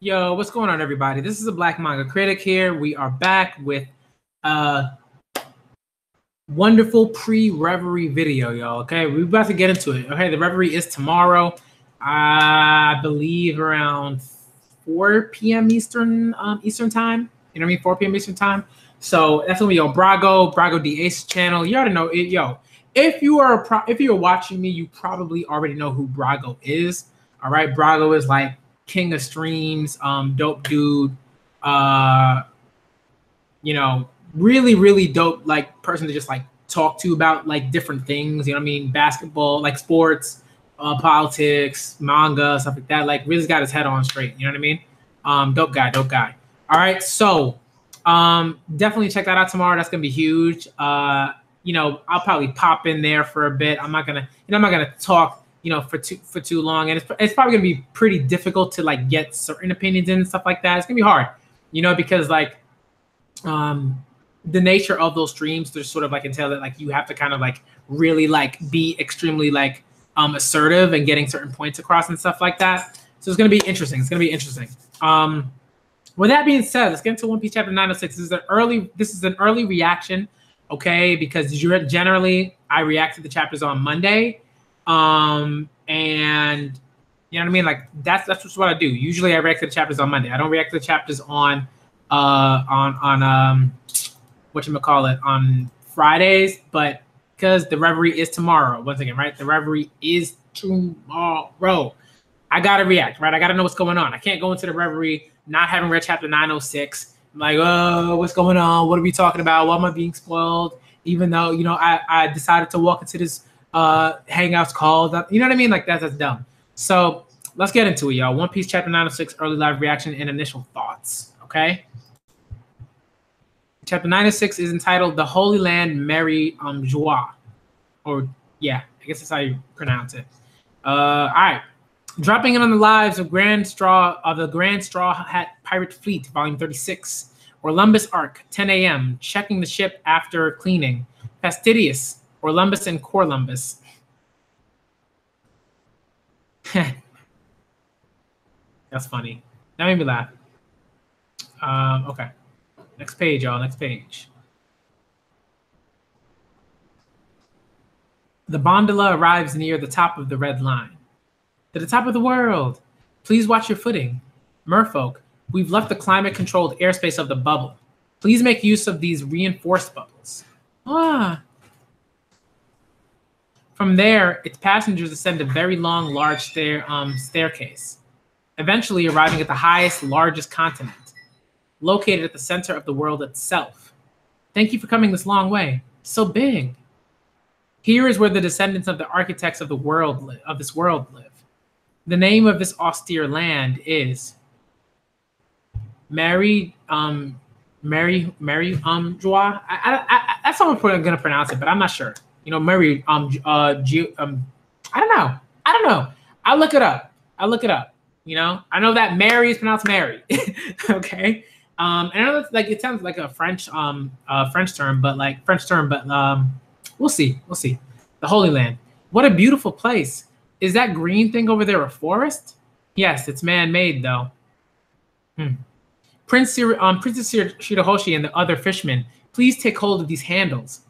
Yo, what's going on, everybody? This is a Black Manga Critic here. We are back with a wonderful pre-Reverie video, y'all. Okay, we're about to get into it. Okay, the Reverie is tomorrow, I believe around 4 p.m. Eastern time. You know what I mean? 4 p.m. Eastern time. So that's gonna be on Brago D Ace channel. You already know it, yo. If you are watching me, you probably already know who Brago is. All right, Brago is like king of streams, dope dude, really dope like person to just like talk to about like different things, you know what I mean? Basketball, like sports, politics, manga, stuff like that. Like really's got his head on straight, you know what I mean? Dope guy. All right, so definitely check that out tomorrow. That's gonna be huge. I'll probably pop in there for a bit. I'm not gonna talk for too long, and it's probably gonna be pretty difficult to like get certain opinions in and stuff like that. It's gonna be hard, because like the nature of those streams, there's sort of like entail that like you have to kind of like really like be extremely like assertive and getting certain points across and stuff like that. So it's gonna be interesting. With that being said, let's get into One Piece chapter 906. This is an early reaction, okay? Because generally I react to the chapters on Monday. And you know what I mean? Like that's just what I do. Usually I react to the chapters on Monday. I don't react to the chapters on Fridays, but because the Reverie is tomorrow. Once again, right? The Reverie is tomorrow. I gotta react, right? I gotta know what's going on. I can't go into the Reverie not having read chapter 906. I'm like, oh, what's going on? What are we talking about? Why am I being spoiled? Even though, I decided to walk into this Hangouts call. You know what I mean? Like that's dumb. So let's get into it, y'all. One Piece chapter 906, early live reaction and initial thoughts. Okay. Chapter 906 is entitled "The Holy Land Mary Joie," or yeah, I guess that's how you pronounce it. All right. Dropping in on the lives of the Grand Straw Hat Pirate Fleet, Volume 36, Orlumbus Arc, 10 a.m. Checking the ship after cleaning. Fastidious, Orlumbus and Corlumbus. That's funny. That made me laugh. Okay. Next page, y'all. Next page. The gondola arrives near the top of the red line. To the top of the world. Please watch your footing. Merfolk, we've left the climate-controlled airspace of the bubble. Please make use of these reinforced bubbles. From there, its passengers ascend a very long, large staircase, eventually arriving at the highest, largest continent, located at the center of the world itself. Thank you for coming this long way. So big. Here is where the descendants of the architects of this world live. The name of this austere land is Mary Joie. That's how I'm gonna pronounce it, but I'm not sure. Mary I don't know. I'll look it up. I know that Mary is pronounced Mary. Okay. And I know that's like it sounds like a French term, but we'll see. The Holy Land. What a beautiful place. Is that green thing over there a forest? Yes, it's man-made though. Princess Shirahoshi and the other fishermen, please take hold of these handles.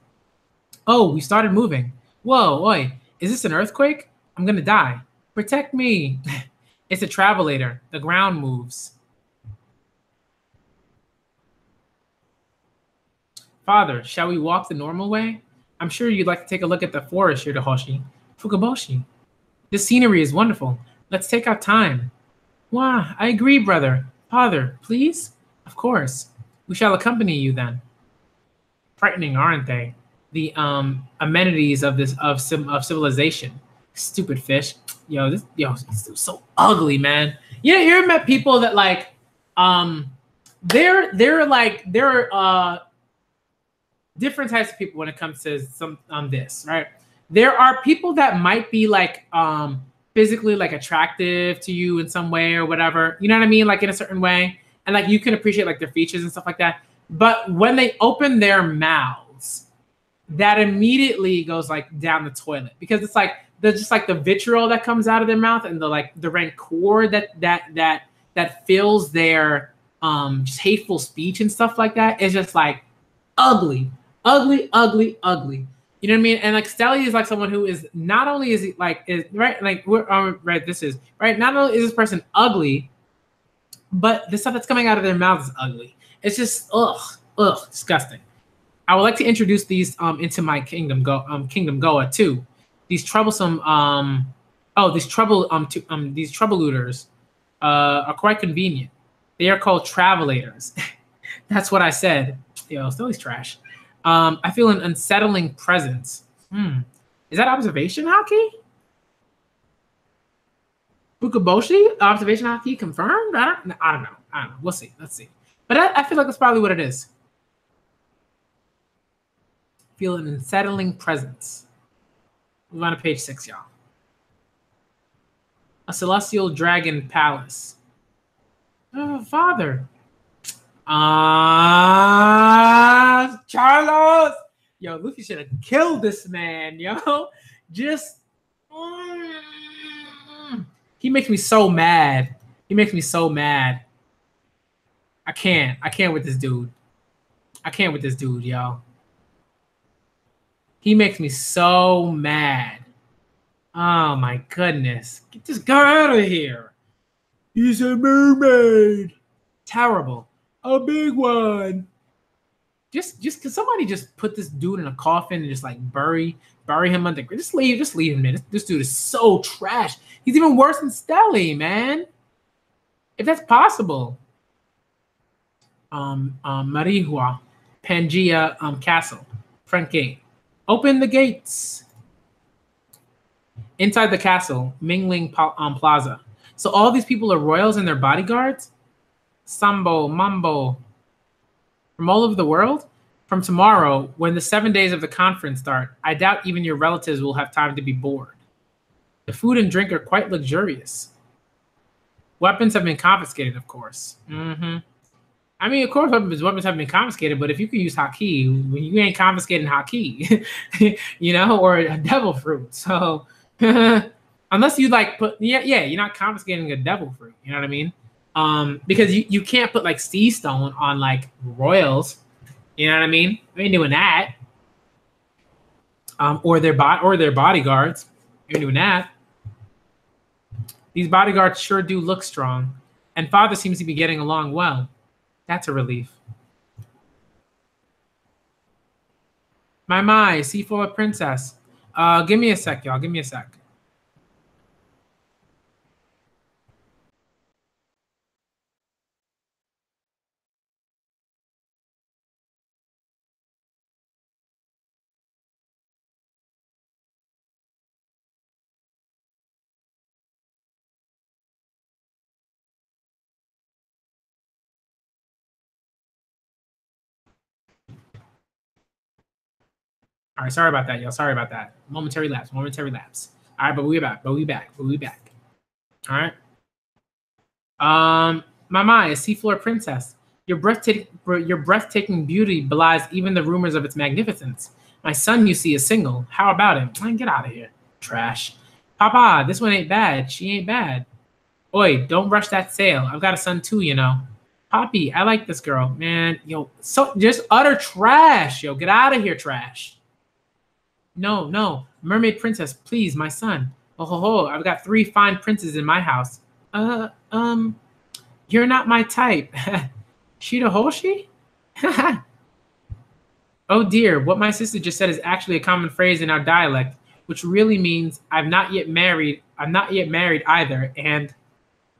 Oh, we started moving. Whoa, oi, is this an earthquake? I'm gonna die. Protect me. It's a travelator. The ground moves. Father, shall we walk the normal way? I'm sure you'd like to take a look at the forest, Shirahoshi. Fukaboshi. This scenery is wonderful. Let's take our time. Wow, I agree, brother. Father, please? Of course. We shall accompany you then. Frightening, aren't they? The amenities of civilization. Stupid fish. It's so ugly, man. You ever met people that like they're different types of people when it comes to this, right? There are people that might be like physically like attractive to you in some way or whatever, you know what I mean? Like in a certain way. And like you can appreciate like their features and stuff like that. But when they open their mouths, that immediately goes like down the toilet because it's like there's just like the vitriol that comes out of their mouth and the rancor that that fills their just hateful speech and stuff like that is just like ugly, ugly, ugly, ugly. You know what I mean? And like Stelly is like someone who is not only is he like is right like we're right this is right. Not only is this person ugly, but the stuff that's coming out of their mouths is ugly. It's just disgusting. I would like to introduce these into my kingdom Goa too. These troublesome these troublelooters are quite convenient. They are called travelators. That's what I said. Yo, Stelly's trash. I feel an unsettling presence. Is that observation hockey? Bukaboshi? Observation hockey confirmed? I don't know. We'll see. Let's see. But I feel like that's probably what it is. Feel an unsettling presence. Move on to page 6, y'all. A celestial dragon palace. Oh, father. Charlos. Yo, Luffy should have killed this man, yo. Just he makes me so mad. He makes me so mad. I can't with this dude. I can't with this dude, yo. He makes me so mad. Oh my goodness. Get this guy out of here. He's a mermaid. Terrible. A big one. Just can somebody just put this dude in a coffin and just like bury him under? Just leave him, man. This dude is so trash. He's even worse than Stelly, man. If that's possible. Marihua, Pangea, Castle, front gate. Open the gates. Inside the castle, Mingling Plaza. So all these people are royals and their bodyguards? Sambo, Mambo. From all over the world? From tomorrow, when the 7 days of the conference start, I doubt even your relatives will have time to be bored. The food and drink are quite luxurious. Weapons have been confiscated, of course. I mean, of course, weapons have been confiscated, but if you can use haki, you ain't confiscating haki, you know, or a devil fruit. So unless you like put, you're not confiscating a devil fruit. You know what I mean? Because you can't put like sea stone on like royals. You know what I mean? We ain't doing that. Or their bodyguards. You ain't doing that. These bodyguards sure do look strong, and father seems to be getting along well. That's a relief. My, seafoil princess. Give me a sec, y'all. Give me a sec. All right, sorry about that, y'all. Sorry about that. Momentary lapse. All right, but we back. All right. My, a seafloor princess. Your breathtaking beauty belies even the rumors of its magnificence. My son, you see, is single. How about him? Man, get out of here. Trash. Papa, this one ain't bad. She ain't bad. Oi, don't rush that sale. I've got a son too, you know. Poppy, I like this girl. Man, yo, so just utter trash. Yo, get out of here, trash. No. Mermaid princess, please, my son. Oh, I've got 3 fine princes in my house. You're not my type. Shirahoshi? Oh dear, what my sister just said is actually a common phrase in our dialect, which really means I'm not yet married either. And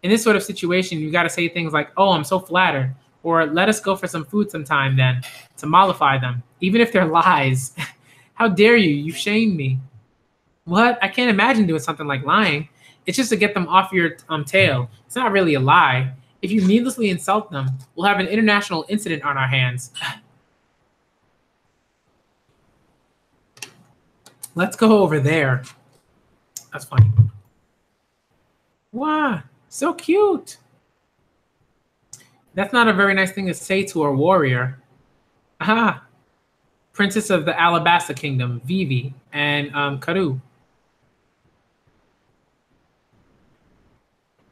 in this sort of situation, you got to say things like, oh, I'm so flattered, or let us go for some food sometime then, to mollify them, even if they're lies. How dare you? You shamed me. What? I can't imagine doing something like lying. It's just to get them off your tail. It's not really a lie. If you needlessly insult them, we'll have an international incident on our hands. Let's go over there. That's funny. Wow, so cute. That's not a very nice thing to say to a warrior. Aha. Princess of the Alabasta Kingdom, Vivi, and Karu.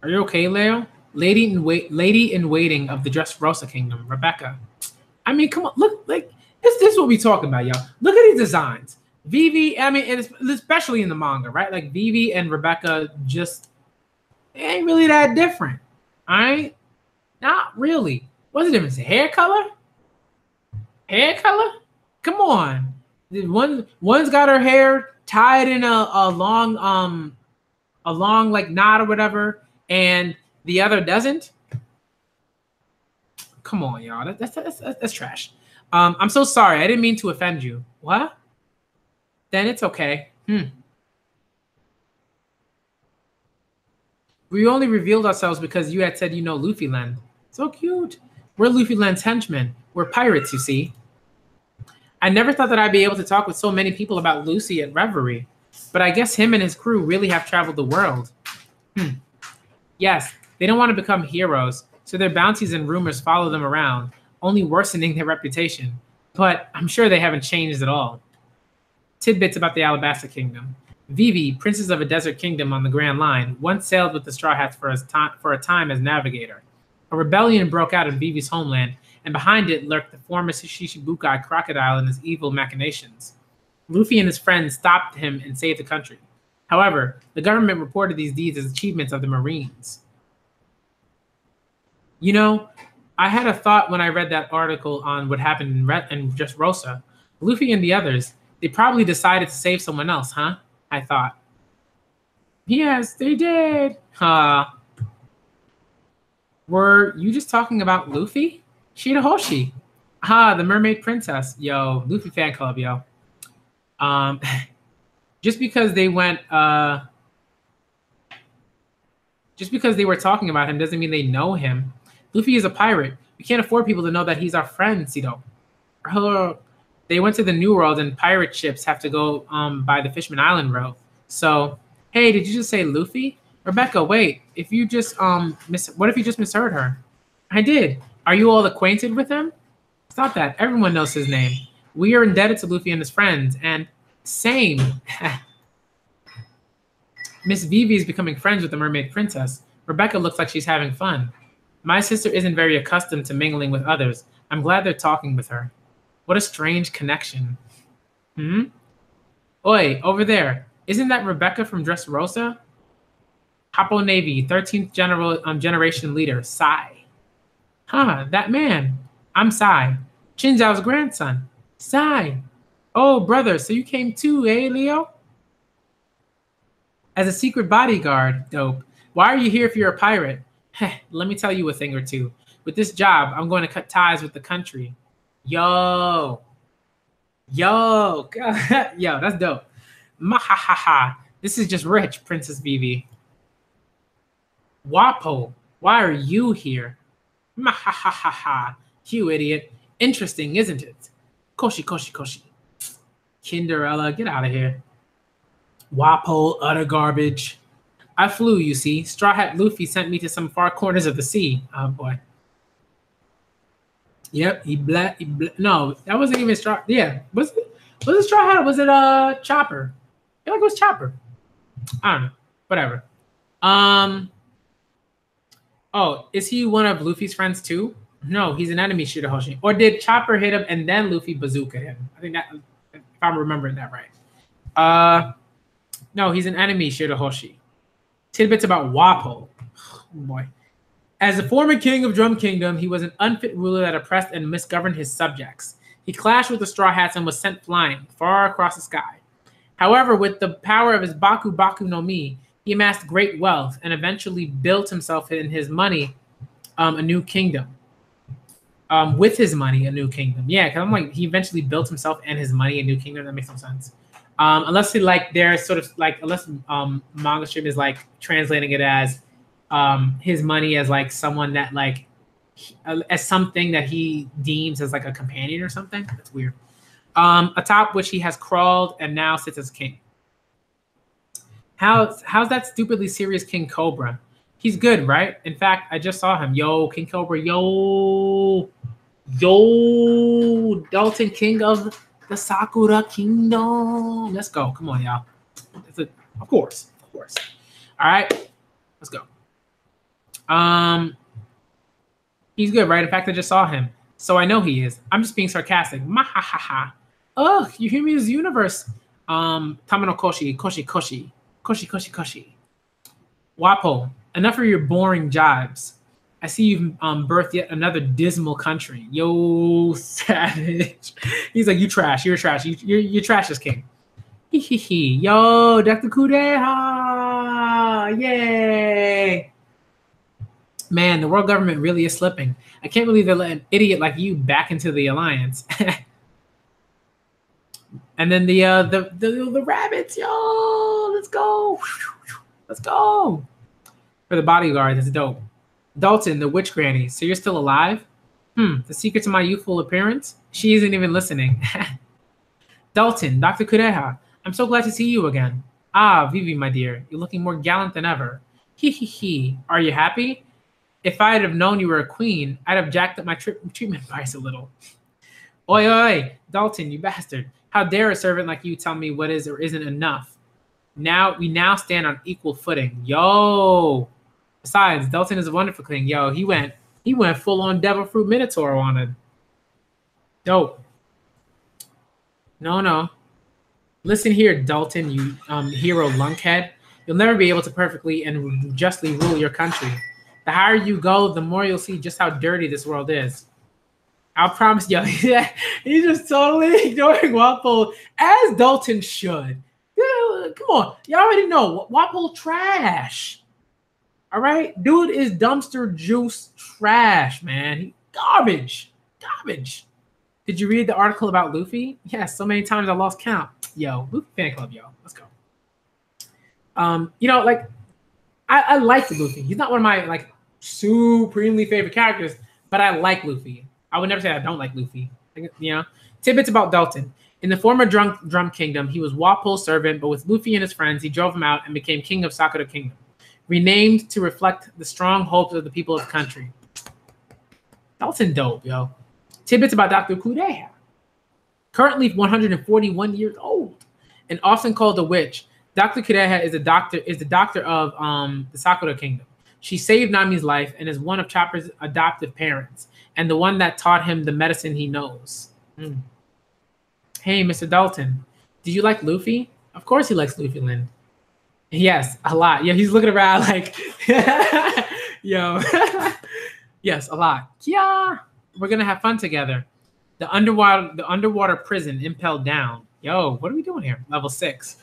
Are you okay, Leo? Lady in waiting of the Dressrosa Kingdom, Rebecca. I mean, come on, look, like this is what we talking about, y'all. Look at these designs. Vivi, I mean, and especially in the manga, right? Like Vivi and Rebecca just ain't really that different. All right, not really. What's the difference? Hair color? Hair color? Come on. One's got her hair tied in a long like knot or whatever, and the other doesn't. Come on, y'all. That's trash. I'm so sorry. I didn't mean to offend you. What? Then it's okay. We only revealed ourselves because you had said you know Luffy Land. So cute. We're Luffy Land's henchmen. We're pirates, you see. I never thought that I'd be able to talk with so many people about Lucy at Reverie, but I guess him and his crew really have traveled the world. Yes, they don't want to become heroes, so their bounties and rumors follow them around, only worsening their reputation. But I'm sure they haven't changed at all. Tidbits about the Alabasta Kingdom. Vivi, princess of a desert kingdom on the Grand Line, once sailed with the Straw Hats for a time as navigator. A rebellion broke out in Vivi's homeland, and behind it lurked the former Shishibukai crocodile and his evil machinations. Luffy and his friends stopped him and saved the country. However, the government reported these deeds as achievements of the Marines. You know, I had a thought when I read that article on what happened in Dressrosa. Luffy and the others, they probably decided to save someone else, huh? I thought. Yes, they did. Were you just talking about Luffy? Shirahoshi. The mermaid princess. Yo, Luffy fan club, yo. Just because they went just because they were talking about him doesn't mean they know him. Luffy is a pirate. We can't afford people to know that he's our friend, Sido. They went to the New World and pirate ships have to go by the Fishman Island road. So, hey, did you just say Luffy? Rebecca, wait. If you just what if you just misheard her? I did. Are you all acquainted with him? Stop that. Everyone knows his name. We are indebted to Luffy and his friends, and same. Miss Vivi is becoming friends with the mermaid princess. Rebecca looks like she's having fun. My sister isn't very accustomed to mingling with others. I'm glad they're talking with her. What a strange connection. Oi, over there. Isn't that Rebecca from Dressrosa? Hoppo Navy, 13th generation leader, Sai. That man. I'm Sai. Shinzao's grandson. Sai. Oh, brother, so you came too, eh, Leo? As a secret bodyguard, dope. Why are you here if you're a pirate? Let me tell you a thing or two. With this job, I'm going to cut ties with the country. Yo, yo, that's dope. Mahahaha. This is just rich, Princess Vivi. Wapo, why are you here? Mahahaha. You idiot. Interesting, isn't it? Koshi. Kinderella, get out of here. Wapo, utter garbage. I flew, you see. Straw Hat Luffy sent me to some far corners of the sea. Oh, boy. Yep, no, that wasn't even Straw. Yeah, was it Straw Hat or was it Chopper? I feel like it was Chopper. I don't know. Whatever. Oh, is he one of Luffy's friends too? No, he's an enemy, Shirahoshi. Or did Chopper hit him and then Luffy bazooka him? I think that, if I'm remembering that right. No, he's an enemy, Shirahoshi. Tidbits about Wapo. Oh, boy. As the former king of Drum Kingdom, he was an unfit ruler that oppressed and misgoverned his subjects. He clashed with the Straw Hats and was sent flying far across the sky. However, with the power of his Baku Baku no Mi, he amassed great wealth and eventually built himself and his money a new kingdom. With his money, a new kingdom. Yeah, because I'm like, he eventually built himself and his money a new kingdom. That makes no sense. Unless they're sort of like, unless Manga Stream is like translating it as his money as like someone that like as something that he deems as like a companion or something. That's weird. Atop which he has crawled and now sits as king. How's that stupidly serious King Cobra? He's good, right? In fact, I just saw him. Yo, King Cobra. Yo, Dalton, king of the Sakura Kingdom. Let's go. Come on, y'all. Of course. All right, let's go. Um, he's good, right? In fact, I just saw him, so I know he is. I'm just being sarcastic. Mahahaha. Ugh, you hear me as universe. Tamano Koshi, Koshi, Koshi, Koshi, Koshi, Koshi. Wapo, enough of your boring jibes. I see you've birthed yet another dismal country. Yo, savage. He's like, you trash. You're trash. You're trash as king. Hee hee hee. Yo, Dr. Kudeha. Yay. Man, the world government really is slipping. I can't believe they're letting an idiot like you back into the alliance. And then the rabbits, yo, let's go. Let's go. For the bodyguard, that's dope. Dalton, the witch granny. So you're still alive? The secret to my youthful appearance? She isn't even listening. Dalton, Dr. Kureha, I'm so glad to see you again. Ah, Vivi, my dear, you're looking more gallant than ever. Hee hee hee. Are you happy? If I'd have known you were a queen, I'd have jacked up my treatment price a little. Oi, oi, Dalton, you bastard. How dare a servant like you tell me what is or isn't enough? We now stand on equal footing. Yo. Besides, Dalton is a wonderful king. Yo, he went full on devil fruit minotaur on it. Dope. No. Listen here, Dalton, you hero lunkhead. You'll never be able to perfectly and justly rule your country. The higher you go, the more you'll see just how dirty this world is. I'll promise you. He's just totally ignoring Walpole, as Dalton should. Come on. You already know. Walpole trash. All right? Dude is dumpster juice trash, man. Garbage. Did you read the article about Luffy? Yes, so many times I lost count. Yo, Luffy fan club, yo. Let's go. I like Luffy. He's not one of my supremely favorite characters, but I like Luffy. I would never say I don't like Luffy. Tidbits about Dalton. In the former Drum Kingdom, he was Walpole's servant, but with Luffy and his friends, he drove him out and became king of Sakura Kingdom, renamed to reflect the strong hopes of the people of the country. Dalton dope, yo. Tidbits about Dr. Kudeha. Currently 141 years old and often called a witch. Dr. Kudeha is the doctor of the Sakura Kingdom. She saved Nami's life and is one of Chopper's adoptive parents and the one that taught him the medicine he knows. Hey, Mr. Dalton, did you like Luffy? Of course he likes Luffy, Lynn. Yes, a lot. Yeah, he's looking around like, yo. Yes, a lot. Yeah, we're gonna have fun together. The underwater prison impelled down. Yo, what are we doing here? Level 6.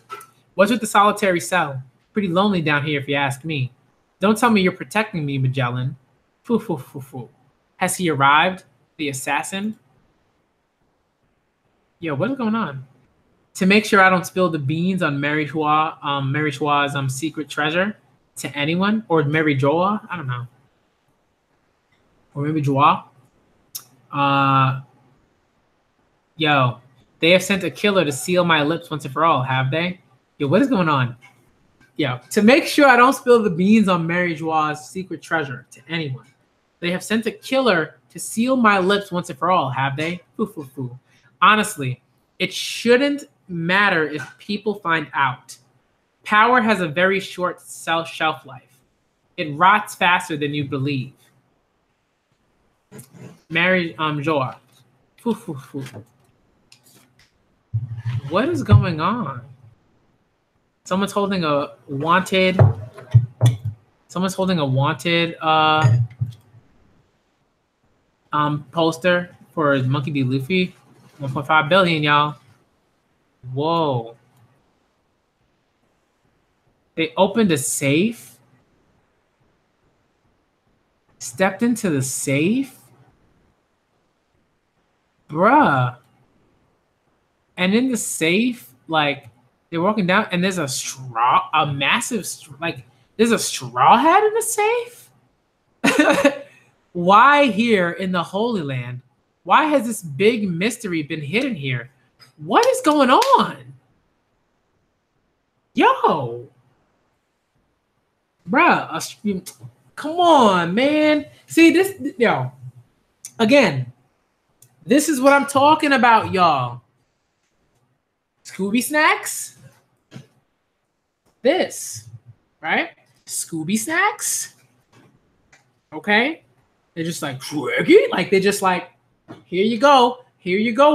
What's with the solitary cell? Pretty lonely down here, if you ask me. Don't tell me you're protecting me, Magellan. Foo. Has he arrived? The assassin? Yo, what is going on? To make sure I don't spill the beans on Mary Chua's secret treasure to anyone, or Mary Joa, I don't know, or maybe Joa. Yo, they have sent a killer to seal my lips once and for all, have they? Yo, what is going on? Yo, to make sure I don't spill the beans on Mary Joa's secret treasure to anyone, they have sent a killer to seal my lips once and for all, have they? Foo. Honestly, it shouldn't matter if people find out. Power has a very short shelf life. It rots faster than you believe. Mary Joa. Foo. What is going on? Someone's holding a wanted poster for Monkey D. Luffy. 1.5 billion, y'all. Whoa. They opened a safe. Stepped into the safe. Bruh. And in the safe, they're walking down and there's there's a straw hat in the safe? Why here in the Holy Land? Why has this big mystery been hidden here? What is going on? Yo. Bruh, come on, man. See this, yo. Again, this is what I'm talking about, y'all. Scooby Snacks. This, right? Scooby Snacks. Okay, they're just like Critic, like they just like, here you go,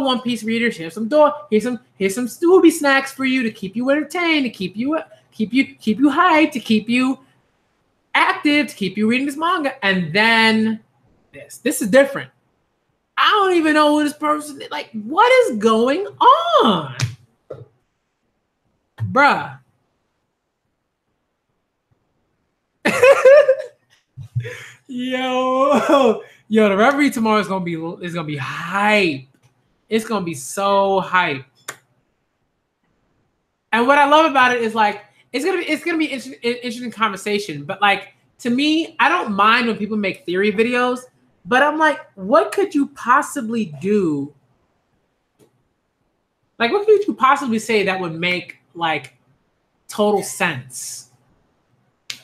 One Piece readers. Here's some here's some Scooby snacks for you to keep you entertained, to keep you hyped, to keep you active, to keep you reading this manga. And then this is different. I don't even know who this person is. Like, what is going on, bruh? Yo, the reverie tomorrow is gonna be hype. It's gonna be so hype. And what I love about it is like it's gonna be interesting conversation. But like, to me, I don't mind when people make theory videos, but I'm like, what could you possibly do? Like, what could you possibly say that would make like total sense?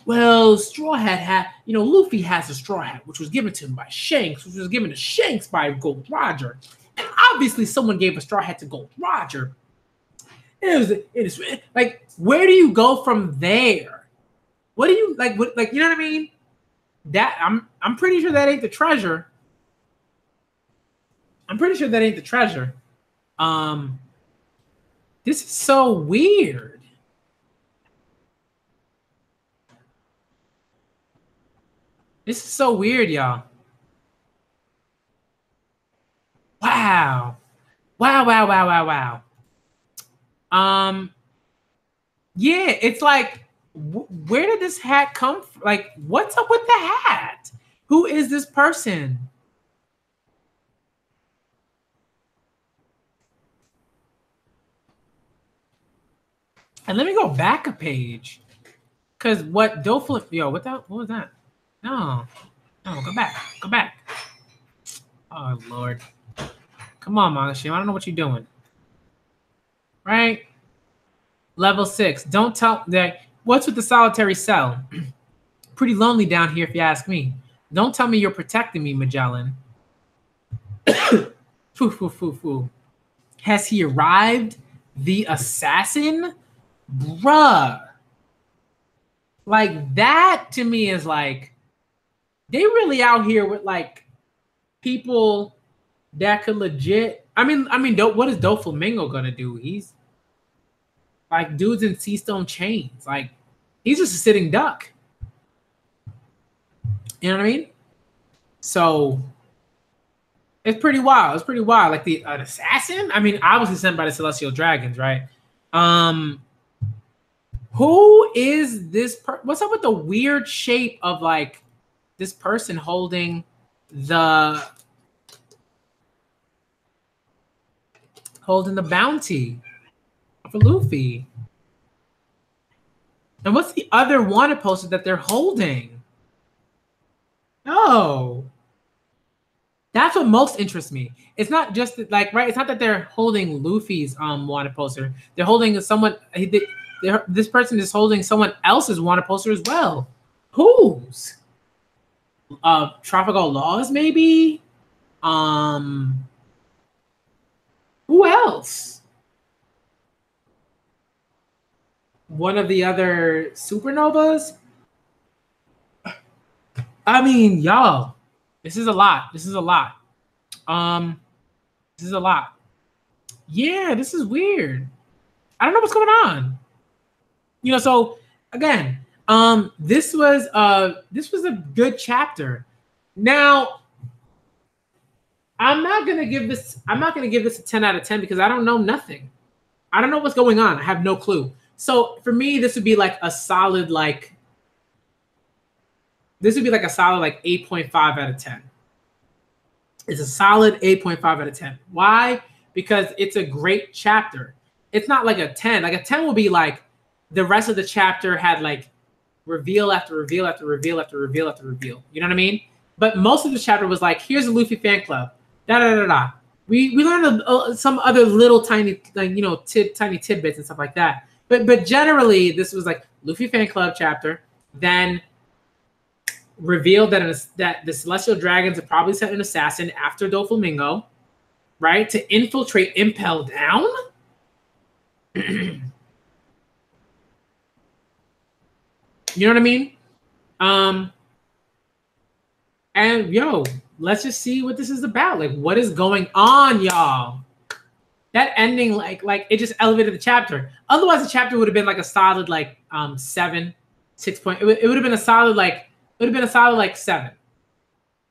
Well, Straw Hat Luffy has a Straw Hat, which was given to him by Shanks, which was given to Shanks by Gold Roger. And obviously someone gave a Straw Hat to Gold Roger. It is like, where do you go from there? What do you like? What, you know what I mean? That I'm pretty sure that ain't the treasure. I'm pretty sure that ain't the treasure. This is so weird. This is so weird, y'all. Wow. Yeah, it's like, where did this hat come from? Like, what's up with the hat? Who is this person? And let me go back a page. Cause what Doflip, what was that? No, go back. Oh Lord. Come on, Manga. I don't know what you're doing. Right? Level 6. Don't tell that. What's with the solitary cell? Pretty lonely down here, if you ask me. Don't tell me you're protecting me, Magellan. Foo. Has he arrived? The assassin? Bruh. Like, that to me is like, they really out here with like people that could legit. I mean, what is Doflamingo gonna do? He's like, dudes in sea stone chains. Like, he's just a sitting duck. You know what I mean? So it's pretty wild. Like an assassin. I mean, obviously sent by the celestial dragons, right? Who is this? What's up with the weird shape of like this person holding the bounty for Luffy? And what's the other wanted poster that they're holding? Oh, that's what most interests me. It's not just like, right. It's not that they're holding Luffy's wanted poster. They're holding someone. This person is holding someone else's wanted poster as well. Whose? Tropical Laws, maybe. Who else? One of the other supernovas. I mean, y'all, this is a lot. This is a lot. Yeah, this is weird. I don't know what's going on. So again, this was a good chapter. Now, I'm not gonna give this a 10 out of 10 because I don't know nothing. I don't know what's going on. I have no clue. So for me, this would be like a solid 8.5 out of 10. It's a solid 8.5 out of 10. Why? Because it's a great chapter. It's not like a 10. Like a 10 will be like the rest of the chapter had like reveal after reveal after reveal after reveal after reveal. You know what I mean? But most of the chapter was like, here's a Luffy fan club. We learned some other little tiny tiny tidbits and stuff like that. But generally, this was like Luffy fan club chapter. Then revealed that the celestial dragons have probably sent an assassin after Doflamingo, right, to infiltrate Impel Down. You know what I mean? And yo, let's just see what this is about. Like, what is going on, y'all? That ending, like it just elevated the chapter. Otherwise, the chapter would have been like a solid 7, 6 point. It would have been a solid like 7.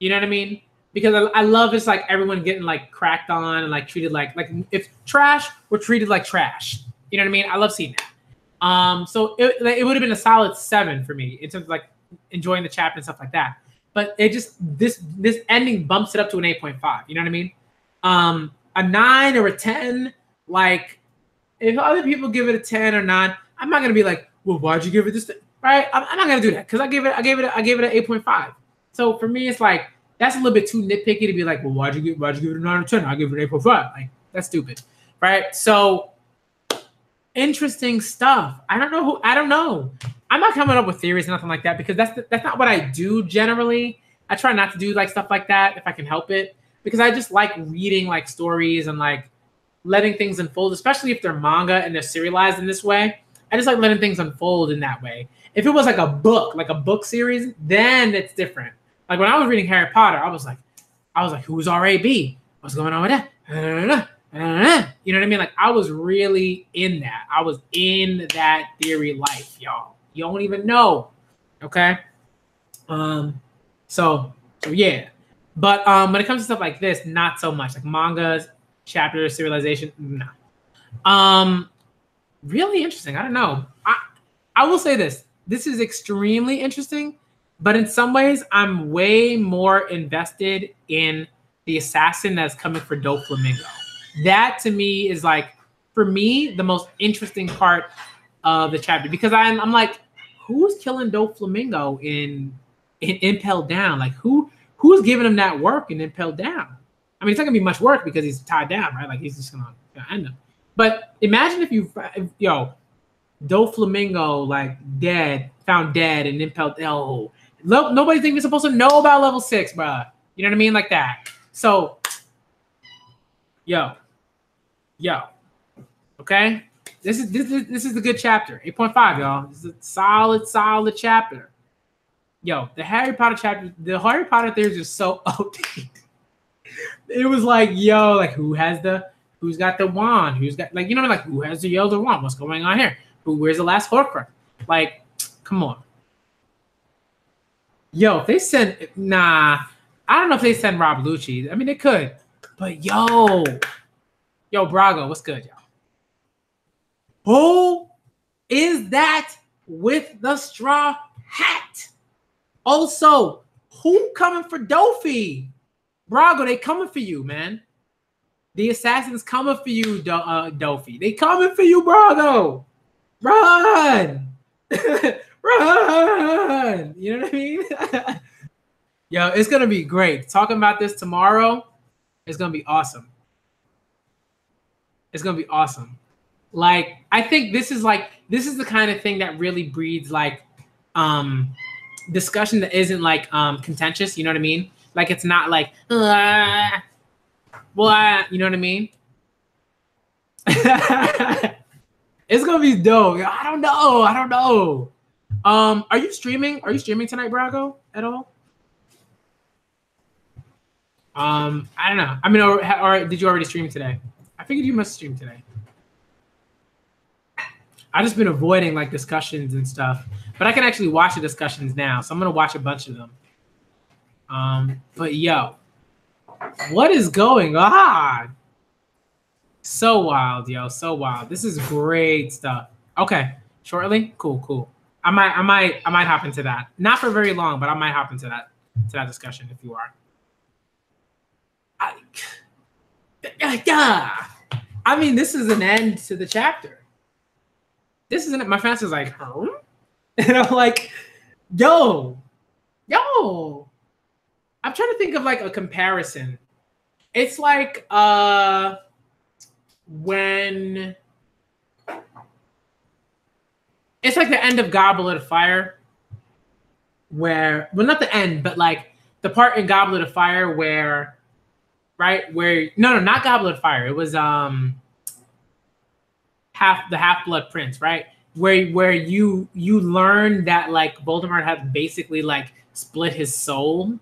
You know what I mean? Because I love it's like everyone getting like cracked on and like treated like if trash, we're treated like trash. You know what I mean? I love seeing that. So it would have been a solid 7 for me in terms of like enjoying the chapter and stuff like that. But it just this ending bumps it up to an 8.5. You know what I mean? A 9 or a 10, like if other people give it a 10 or 9, I'm not gonna be like, well, why'd you give it this? Right? I'm not gonna do that because I gave it an 8.5. So for me, it's like that's a little bit too nitpicky to be like, well, why'd you give it a 9 or 10? I give it an 8.5. Like that's stupid, right? So interesting stuff. I don't know. I'm not coming up with theories or nothing like that because that's not what I do generally. I try not to do like stuff like that if I can help it. Because I just like reading like stories and like letting things unfold, especially if they're manga and they're serialized in this way. I just like letting things unfold in that way. If it was like a book series, then it's different. Like when I was reading Harry Potter, I was like, who's R.A.B.? What's going on with that? You know what I mean? Like I was really in that. I was in that theory life, y'all. You don't even know. Okay. So yeah. But when it comes to stuff like this, not so much. Like mangas, chapters, serialization, no. Really interesting. I don't know. I will say this. This is extremely interesting, but in some ways, I'm way more invested in the assassin that's coming for Doflamingo. That to me is like, for me, the most interesting part of the chapter because I'm like, who's killing Doflamingo in Impelled Down? Like who's giving him that work and Impelled Down? I mean, it's not gonna be much work because he's tied down, right? Like he's just gonna end him. But imagine if Doflamingo like found dead and Impelled. Oh, nobody think we're supposed to know about level 6, bro. You know what I mean, like that. So, yo, okay. This is a good chapter. 8.5, y'all. This is a solid chapter. Yo, the Harry Potter chapter, the Harry Potter theories are so OD. It was like, yo, like who's got the wand? Who's got like, you know, like who has the Elder Wand? What's going on here? Where's the last Horcrux? Like, come on. Yo, if they send I don't know if they send Rob Lucci. I mean, they could, but yo, Brago, what's good, y'all? Who is that with the straw hat? Also, who coming for Dofi? Brago, they coming for you, man. The assassin's coming for you, Dofi. They coming for you, Brago. Run! Run! You know what I mean? Yo, it's going to be great. Talking about this tomorrow, it's going to be awesome. It's going to be awesome. Like, I think this is the kind of thing that really breeds like discussion that isn't like contentious, you know what I mean? Like it's not like what, you know what I mean? It's gonna be dope. I don't know. Are you streaming tonight, Brago, at all? I don't know. I mean, or did you already stream today? I figured you must stream today. I've just been avoiding like discussions and stuff, but I can actually watch the discussions now, so I'm gonna watch a bunch of them. But yo, what is going on? So wild, yo, so wild. This is great stuff. Okay, shortly, cool. I might hop into that. Not for very long, but I might hop into that discussion if you are. I mean, this is an end to the chapter. This isn't it. My fans is like, huh? And I'm like, yo. I'm trying to think of like a comparison. It's like when it's like the end of Goblet of Fire, where not the end, but like the part in Goblet of Fire where not Goblet of Fire. It was Half-Blood Prince, right? Where you learn that like Voldemort had basically like split his soul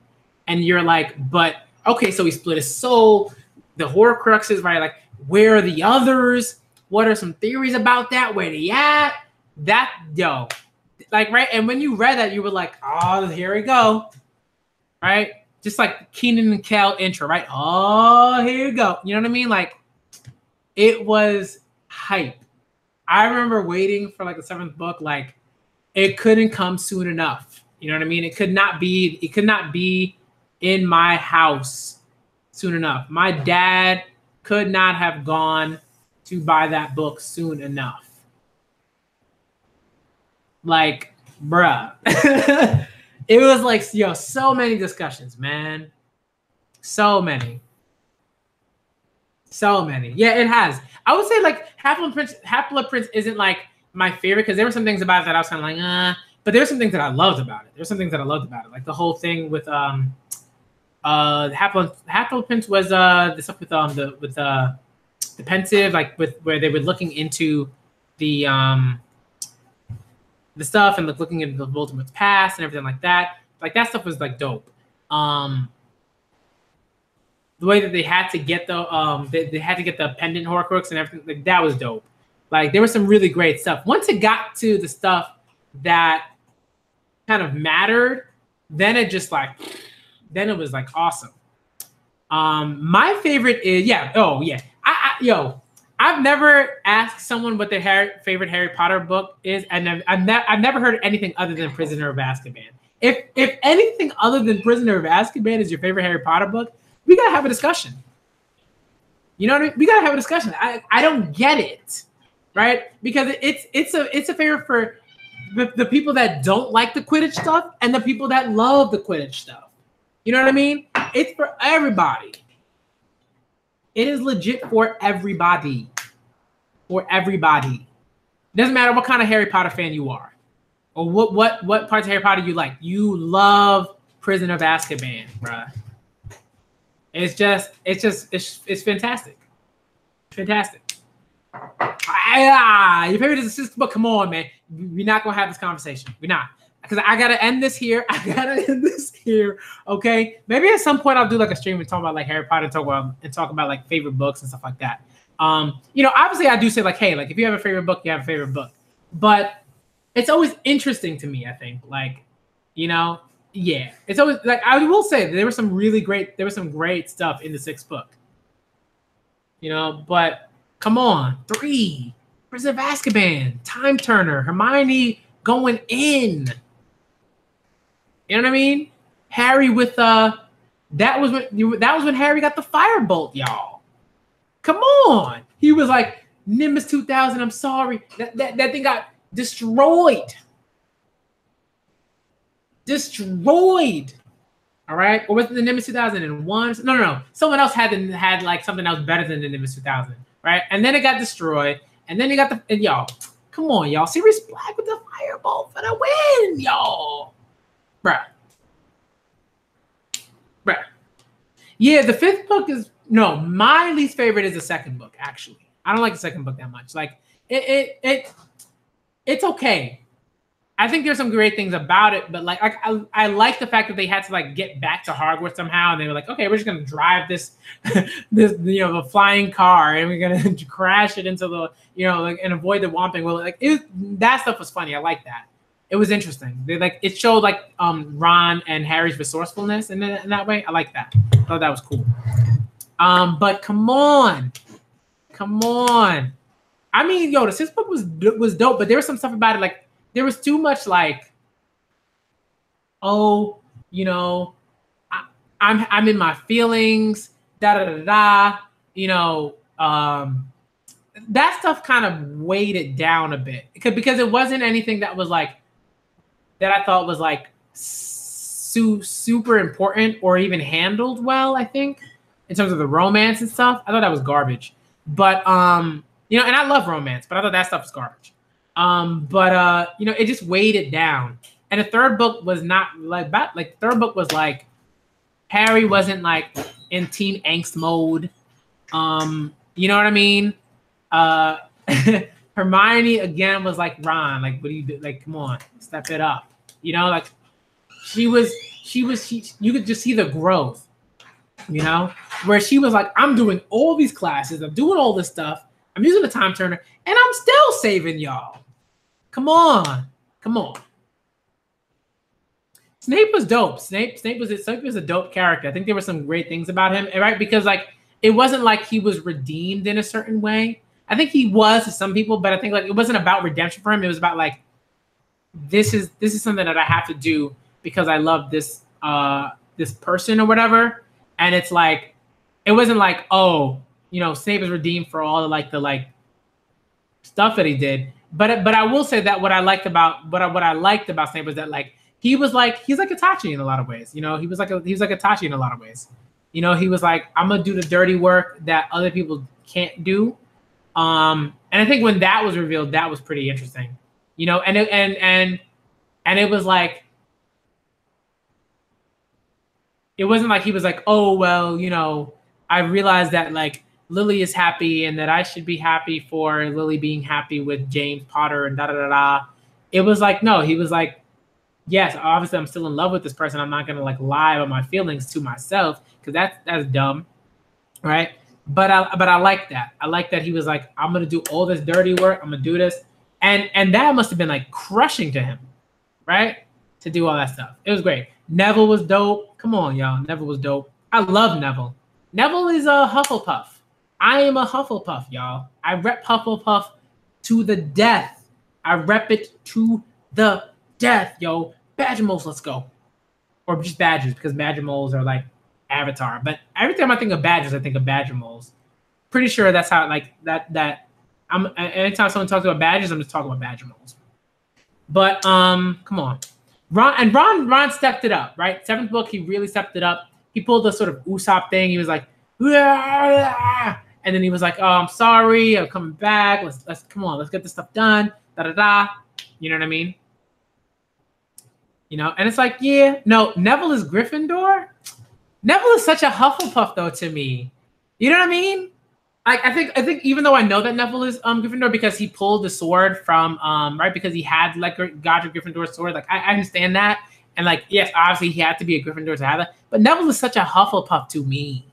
and you're like, but okay, so he split his soul. The Horcruxes, right? Like, where are the others? What are some theories about that? Where they at? That, yo, like, right? And when you read that, you were like, oh, here we go, right? Just like Keenan and Kel intro, right? Oh, here you go. You know what I mean? Like, it was hype. I remember waiting for like the 7th book. Like, it couldn't come soon enough. You know what I mean? It could not be in my house soon enough. My dad could not have gone to buy that book soon enough. Like, bruh. It was like, yo, so many discussions, man. So many. Yeah, it has. I would say like Half-Blood Prince isn't like my favorite because there were some things about it that I was kind of like, but there were some things that I loved about it. Like the whole thing with Half-Blood Prince was the stuff with the pensive, like with where they were looking into the stuff and like looking into the Voldemort's past and everything like that. Like that stuff was like dope. The way that they had to get the they had to get the pendant Horcrux and everything, like that was dope. Like there was some really great stuff. Once it got to the stuff that kind of mattered, then it just like, then it was like awesome. My favorite is I've never asked someone what their favorite Harry Potter book is, and I've never heard anything other than Prisoner of Azkaban. If anything other than Prisoner of Azkaban is your favorite Harry Potter book, we gotta have a discussion. You know what I mean? We gotta have a discussion. I don't get it, right? Because it's a favorite for the people that don't like the Quidditch stuff and the people that love the Quidditch stuff. You know what I mean? It's for everybody. It is legit for everybody. For everybody. It doesn't matter what kind of Harry Potter fan you are, or what parts of Harry Potter you like. You love Prison of Azkaban, bruh. It's fantastic. Fantastic. Your favorite is a sister book? Come on, man. We're not gonna have this conversation. We're not. Because I gotta end this here. Okay. Maybe at some point I'll do like a stream and talk about like Harry Potter and talk about like favorite books and stuff like that. Obviously I do say like, hey, like if you have a favorite book, you have a favorite book. But it's always interesting to me, I think. Like, yeah. It's always like I will say there was some great stuff in the 6th book. But come on, 3, Prisoner of Azkaban, Time Turner, Hermione going in. You know what I mean? Harry with that was when Harry got the firebolt, y'all. Come on. He was like, Nimbus 2000, I'm sorry. That thing got destroyed. All right? Or was it the Nimbus 2001? No. Someone else had like something else better than the Nimbus 2000, right? And then it got destroyed. And then you got y'all. Come on, y'all. Sirius Black with the firebolt for the win, y'all. Bruh. Yeah, the 5th book is my least favorite is the 2nd book, actually. I don't like the 2nd book that much. Like it's okay. I think there's some great things about it, but like I like the fact that they had to like get back to Hogwarts somehow, and they were like, okay, we're just gonna drive this the flying car, and we're gonna crash it into the and avoid the Whomping Willow. Like that stuff was funny. I like that. It was interesting. It showed like Ron and Harry's resourcefulness in that way. I like that. I thought that was cool. But come on. I mean, the 6th book was dope, but there was some stuff about it like. There was too much like, I'm in my feelings, that stuff kind of weighed it down a bit because it wasn't anything that was like that I thought was like super important or even handled well. I think in terms of the romance and stuff, I thought that was garbage. But and I love romance, but I thought that stuff was garbage. It just weighed it down. And the 3rd book was not like that. Like the 3rd book was like Harry wasn't like in teen angst mode. You know what I mean? Hermione again was like Ron, like what do you do? Like, come on, step it up. Like she was you could just see the growth, you know, where she was like, I'm doing all these classes, I'm doing all this stuff, I'm using the time turner, and I'm still saving y'all. Come on. Snape was dope. Snape was a dope character. I think there were some great things about him, right? Because like it wasn't like he was redeemed in a certain way. I think he was to some people, but I think like it wasn't about redemption for him. It was about like this is something that I have to do because I love this this person or whatever. And it's like it wasn't like, oh, you know, Snape is redeemed for all of the stuff that he did. But I will say that what I liked about Snape was that like he's like Itachi in a lot of ways. You know, he was like Itachi in a lot of ways. You know, he was like, I'm gonna do the dirty work that other people can't do. And I think when that was revealed, that was pretty interesting. You know, and it was like it wasn't like he was like, oh well, you know, I realized that like Lily is happy and that I should be happy for Lily being happy with James Potter and da da da da. It was like, no, he was like, yes, obviously I'm still in love with this person. I'm not gonna like lie about my feelings to myself because that's dumb, right? But I like that. I like that he was like, I'm gonna do all this dirty work. I'm gonna do this, and that must have been like crushing to him, right? To do all that stuff. It was great. Neville was dope. Come on, y'all. Neville was dope. I love Neville. Neville is a Hufflepuff. I am a Hufflepuff, y'all. I rep Hufflepuff to the death. I rep it to the death, yo. Badgermoles, let's go. Or just Badgers, because Badgermoles are like Avatar. But every time I think of Badgers, I think of Badgermoles. Pretty sure that's how like that. Anytime someone talks about Badgers, I'm just talking about Badgermoles. But come on. Ron stepped it up, right? 7th book, he really stepped it up. He pulled the sort of Usopp thing. He was like, "Aah!" And then he was like, oh, I'm sorry, I'm coming back. Let's come on, let's get this stuff done. Da da da. You know what I mean? You know, and it's like, yeah, no, Neville is Gryffindor. Neville is such a Hufflepuff though to me. You know what I mean? I think even though I know that Neville is Gryffindor because he pulled the sword from right, because he had like Godric Gryffindor's sword. Like I understand that, and like yes, obviously he had to be a Gryffindor to have that. But Neville is such a Hufflepuff to me,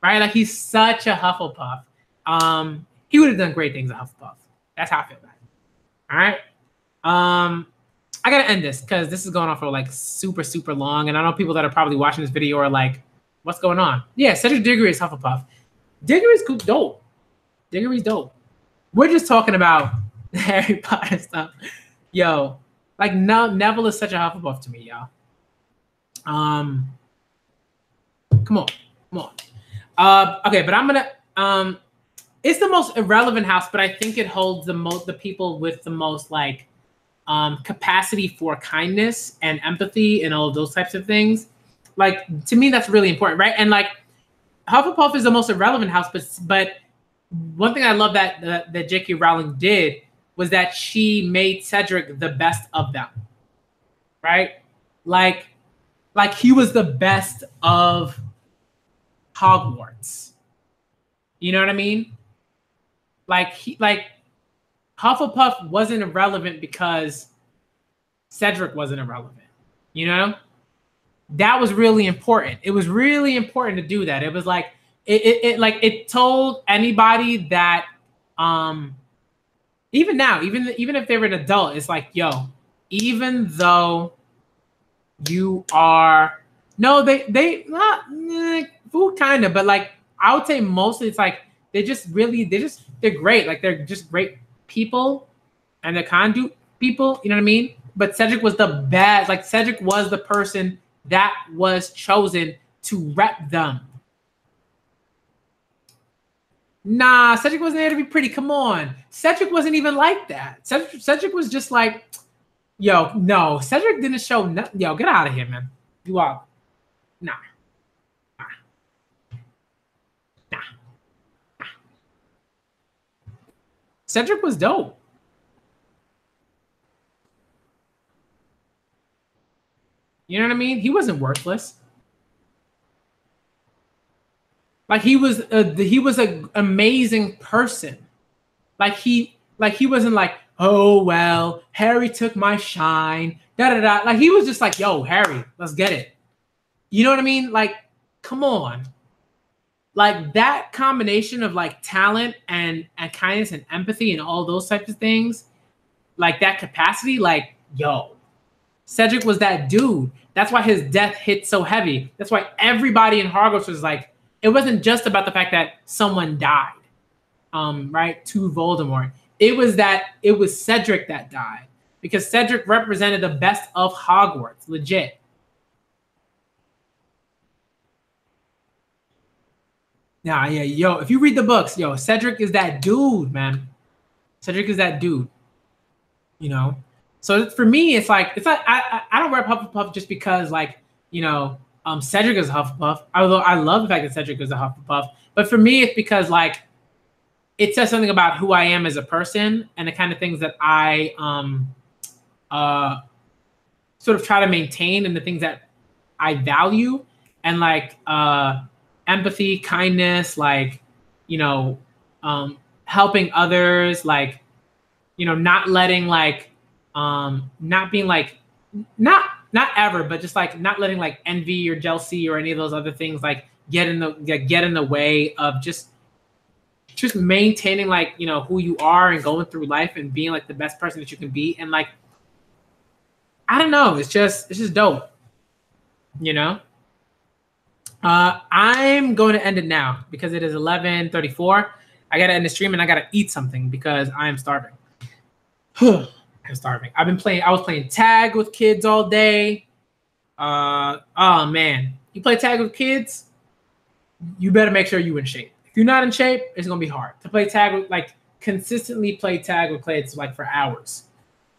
right? Like he's such a Hufflepuff. He would have done great things at Hufflepuff. That's how I feel about it. All right. I gotta end this because this is going on for like super long, and I know people that are probably watching this video are like, "What's going on?" Yeah, Cedric Diggory is Hufflepuff. Diggory's cool, dope. Diggory's dope. We're just talking about Harry Potter stuff, yo. Like Neville is such a Hufflepuff to me, y'all. Come on. Okay, but I'm gonna it's the most irrelevant house, but I think it holds the people with the most like capacity for kindness and empathy and all of those types of things. Like to me, that's really important, right? And like Hufflepuff is the most irrelevant house, but one thing I love that J.K. Rowling did was that she made Cedric the best of them, right? Like he was the best of Hogwarts. You know what I mean? Like Hufflepuff wasn't irrelevant because Cedric wasn't irrelevant. You know? That was really important. It was really important to do that. It was like it told anybody that even now, even if they were an adult, it's like, yo, even though you are they not food kind of, but like I would say mostly it's like they're great. Like they're just great people and they're conduit people, you know what I mean? But Cedric was the best. Like Cedric was the person that was chosen to rep them. Nah, Cedric wasn't there to be pretty. Come on. Cedric wasn't even like that. Cedric was just like, yo, no. Cedric didn't show nothing. Yo, get out of here, man. You are. Nah. Cedric was dope. You know what I mean? He wasn't worthless. Like he was an amazing person. Like he wasn't like, oh well, Harry took my shine. da da da. Like he was just like, yo, Harry, let's get it. You know what I mean? Like, come on. Like that combination of like talent and kindness and empathy and all those types of things, like that capacity, like, yo, Cedric was that dude. That's why his death hit so heavy. That's why everybody in Hogwarts was like, it wasn't just about the fact that someone died, right, to Voldemort. It was Cedric that died because Cedric represented the best of Hogwarts, legit. Nah, yeah, yo, if you read the books, yo, Cedric is that dude, man. Cedric is that dude. You know? So for me, it's like I don't wear Hufflepuff just because like, you know, Cedric is a Hufflepuff. Although I love the fact that Cedric is a Hufflepuff. But for me, it's because like it says something about who I am as a person and the kind of things that I sort of try to maintain and the things that I value and like empathy, kindness, like, you know, helping others, like, you know, not letting like, not being like, not ever, but just like not letting like envy or jealousy or any of those other things like get in the way of just maintaining like, you know, who you are and going through life and being like the best person that you can be. And like, I don't know, it's just dope, you know. I'm going to end it now because it is 11:34. I gotta end the stream and I gotta eat something because I am starving. I'm starving. I was playing tag with kids all day. Oh man, you play tag with kids, you better make sure you're in shape. If you're not in shape, it's gonna be hard to play tag with, like consistently play tag with kids like for hours.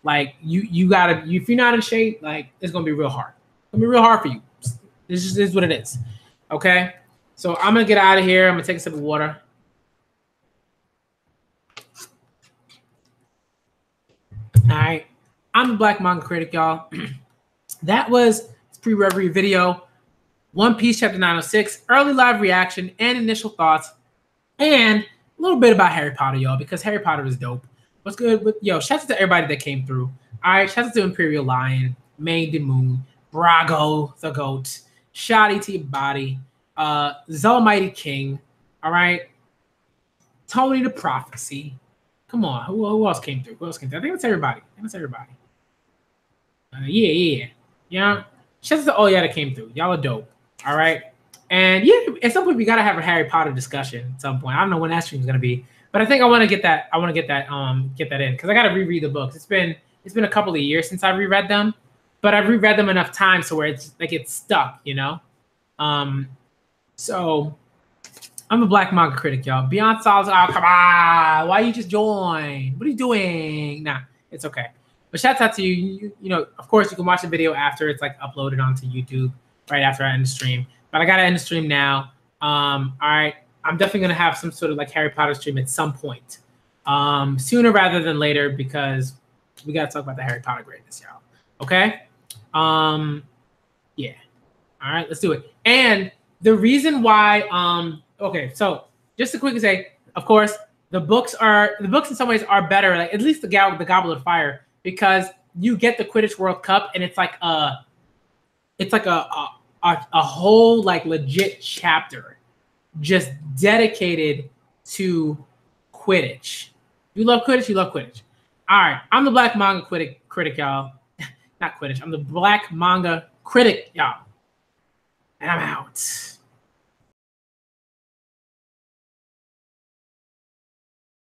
Like you gotta, if you're not in shape, like it's gonna be real hard. It's gonna be real hard for you. This just is what it is. Okay, so I'm gonna get out of here. I'm gonna take a sip of water. All right, I'm the Black Manga Critic, y'all. That was Pre-Reverie video, One Piece Chapter 906, early live reaction and initial thoughts, and a little bit about Harry Potter, y'all, because Harry Potter is dope. What's good with, yo, shout out to everybody that came through. All right, shout out to Imperial Lion, Maid the Moon, Brago, the Goat, Shoddy T Body, Zelmighty King, all right, Tony the Prophecy. Come on, who else came through? Who else came through? I think that's everybody. Yeah. Shout out to all y'all that came through. Y'all are dope. All right. And yeah, at some point we gotta have a Harry Potter discussion at some point. I don't know when that stream is gonna be, but I think I want to get that. I want to get that in because I gotta reread the books. It's been a couple of years since I reread them, but I've reread them enough times so where it's like it's stuck, you know. So I'm a Black Manga Critic, y'all. Beyond Solids, oh, come on. Why you just join? What are you doing? Nah, it's okay. But shouts out to you. You know, of course, you can watch the video after it's like uploaded onto YouTube right after I end the stream. But I got to end the stream now. All right. I'm definitely going to have some sort of like Harry Potter stream at some point. Sooner rather than later because we got to talk about the Harry Potter greatness, y'all. Okay? Yeah. All right, let's do it. And the reason why, okay, so just to quickly say, of course, the books in some ways are better, like at least the Goblet of Fire, because you get the Quidditch World Cup and it's like a whole like legit chapter just dedicated to Quidditch. You love Quidditch, you love Quidditch. All right, I'm the Black Manga Critic, y'all. Not Quidditch, I'm the Black Manga Critic, y'all. And I'm out.